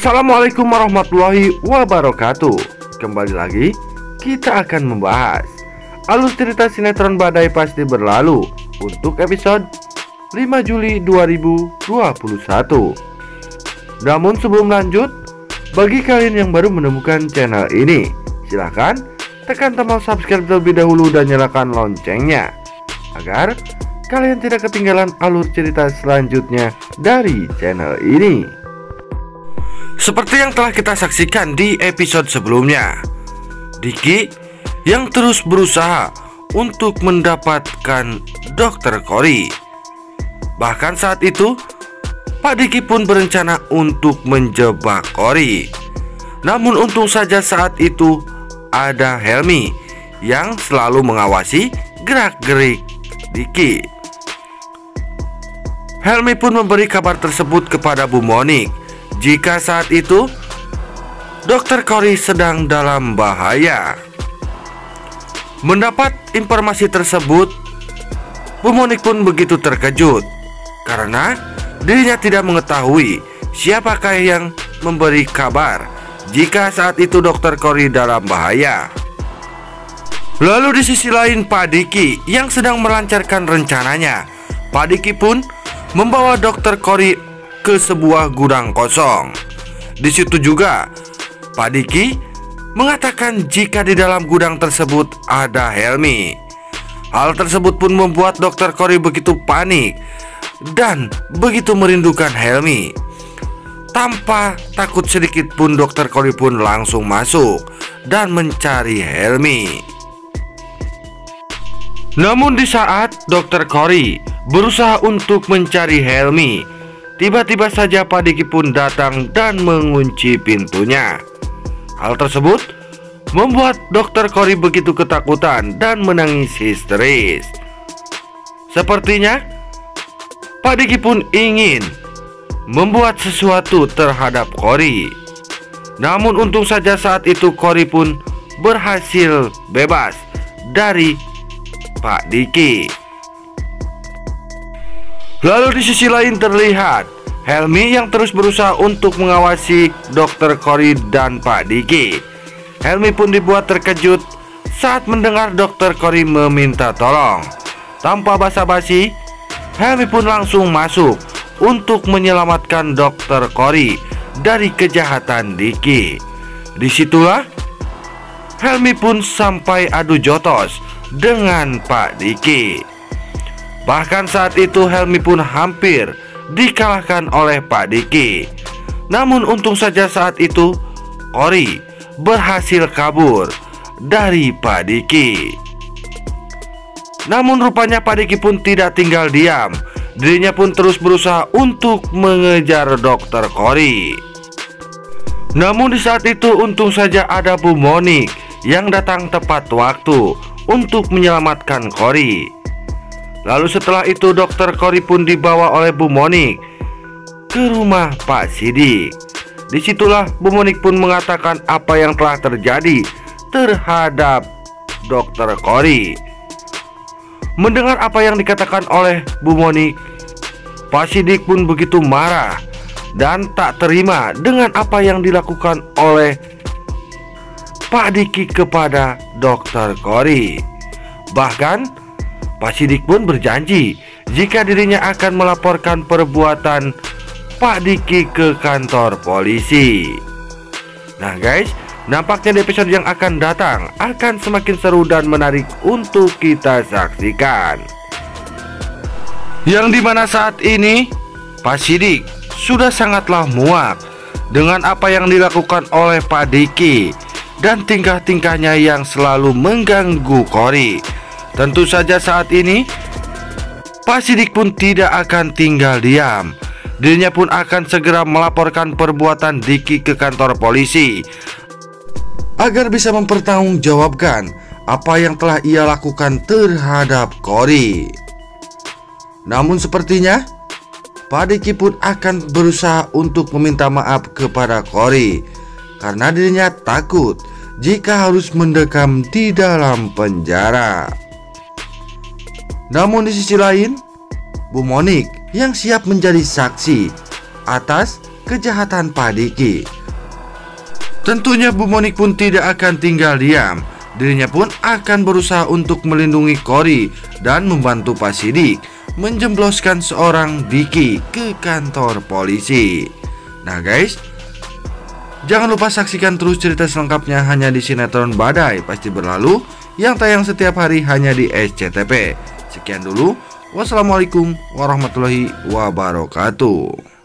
Assalamualaikum warahmatullahi wabarakatuh. Kembali lagi kita akan membahas alur cerita sinetron Badai Pasti Berlalu untuk episode 5 Juli 2021. Namun sebelum lanjut, bagi kalian yang baru menemukan channel ini, silahkan tekan tombol subscribe terlebih dahulu dan nyalakan loncengnya agar kalian tidak ketinggalan alur cerita selanjutnya dari channel ini. Seperti yang telah kita saksikan di episode sebelumnya, Diki yang terus berusaha untuk mendapatkan Dr. Cory. Bahkan saat itu, Pak Diki pun berencana untuk menjebak Cory. Namun untung saja saat itu ada Helmi yang selalu mengawasi gerak-gerik Diki. Helmi pun memberi kabar tersebut kepada Bu Monik jika saat itu Dr. Cory sedang dalam bahaya. Mendapat informasi tersebut, Bu Monik pun begitu terkejut karena dirinya tidak mengetahui siapakah yang memberi kabar jika saat itu Dr. Cory dalam bahaya. Lalu di sisi lain Pak Diki yang sedang melancarkan rencananya. Pak Diki pun membawa Dr. Cory ke sebuah gudang kosong. Di situ juga Pak Diki mengatakan jika di dalam gudang tersebut ada Helmi. Hal tersebut pun membuat Dr. Cory begitu panik dan begitu merindukan Helmi. Tanpa takut sedikit pun Dr. Cory pun langsung masuk dan mencari Helmi. Namun di saat Dr. Cory berusaha untuk mencari Helmi, tiba-tiba saja Pak Diki pun datang dan mengunci pintunya. Hal tersebut membuat Dr. Cory begitu ketakutan dan menangis histeris. Sepertinya Pak Diki pun ingin membuat sesuatu terhadap Cory. Namun untung saja saat itu Cory pun berhasil bebas dari Pak Diki. Lalu di sisi lain terlihat Helmi yang terus berusaha untuk mengawasi Dr. Cory dan Pak Diki. Helmi pun dibuat terkejut saat mendengar Dr. Cory meminta tolong. Tanpa basa-basi, Helmi pun langsung masuk untuk menyelamatkan Dr. Cory dari kejahatan Diki. Disitulah Helmi pun sampai adu jotos dengan Pak Diki. Bahkan saat itu Helmi pun hampir dikalahkan oleh Pak Diki. Namun untung saja saat itu Cory berhasil kabur dari Pak Diki. Namun rupanya Pak Diki pun tidak tinggal diam. Dirinya pun terus berusaha untuk mengejar Dr. Cory. Namun di saat itu untung saja ada Bu Monik yang datang tepat waktu untuk menyelamatkan Cory. Lalu setelah itu Dr. Cory pun dibawa oleh Bu Monik ke rumah Pak Sidik. Disitulah Bu Monik pun mengatakan apa yang telah terjadi terhadap Dr. Cory. Mendengar apa yang dikatakan oleh Bu Monik, Pak Sidik pun begitu marah dan tak terima dengan apa yang dilakukan oleh Pak Diki kepada Dr. Cory. Bahkan Pak Sidik pun berjanji jika dirinya akan melaporkan perbuatan Pak Diki ke kantor polisi. Nah guys, nampaknya di episode yang akan datang akan semakin seru dan menarik untuk kita saksikan. Yang dimana saat ini Pak Sidik sudah sangatlah muak dengan apa yang dilakukan oleh Pak Diki dan tingkah-tingkahnya yang selalu mengganggu Cory. Tentu saja saat ini Pak Sidik pun tidak akan tinggal diam. Dirinya pun akan segera melaporkan perbuatan Diki ke kantor polisi agar bisa mempertanggungjawabkan apa yang telah ia lakukan terhadap Cory. Namun sepertinya Pak Diki pun akan berusaha untuk meminta maaf kepada Cory karena dirinya takut jika harus mendekam di dalam penjara. Namun di sisi lain, Bu Monik yang siap menjadi saksi atas kejahatan Pak Diki Tentunya Bu Monik pun tidak akan tinggal diam. Dirinya pun akan berusaha untuk melindungi Cory dan membantu Pak Sidik menjemploskan seorang Diki ke kantor polisi. Nah guys, jangan lupa saksikan terus cerita selengkapnya hanya di sinetron Badai Pasti Berlalu yang tayang setiap hari hanya di SCTV. Sekian dulu, wassalamualaikum warahmatullahi wabarakatuh.